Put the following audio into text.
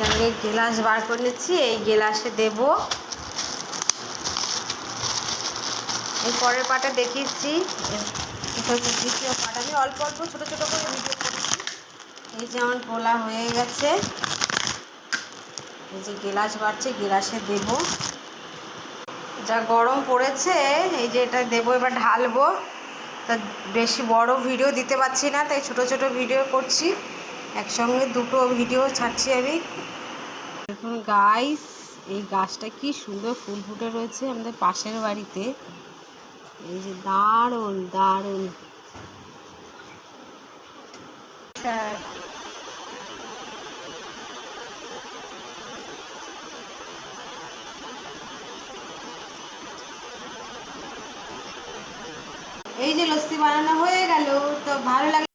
এখানে গ্লাস বার করে নিচ্ছি, এই গ্লাসে দেব। এই পরের পাটা দেখিয়েছি, এটা হচ্ছে দ্বিতীয় পাট। আমি অল্প অল্প ছোটো ছোটো করে ভিডিও করেছি। এই যে আমার গোলা হয়ে গেছে, এই যে গ্লাস বাড়ছে, গ্লাসে দেব। যা গরম পড়েছে, এই যে এটা দেবো, এবার ঢালবো। তা বেশি বড় ভিডিও দিতে পারছি না, তাই ছোট ছোট ভিডিও করছি, একসঙ্গে দুটো ভিডিও ছাড়ছি আমি। দেখুন গাইস, এই গাছটা কি সুন্দর ফুল ফুটে রয়েছে আমাদের পাশের বাড়িতে। এই যে দারুণ দারুণ। এই যে লস্যি বানানো হয়ে গেল, তো ভালো লাগে।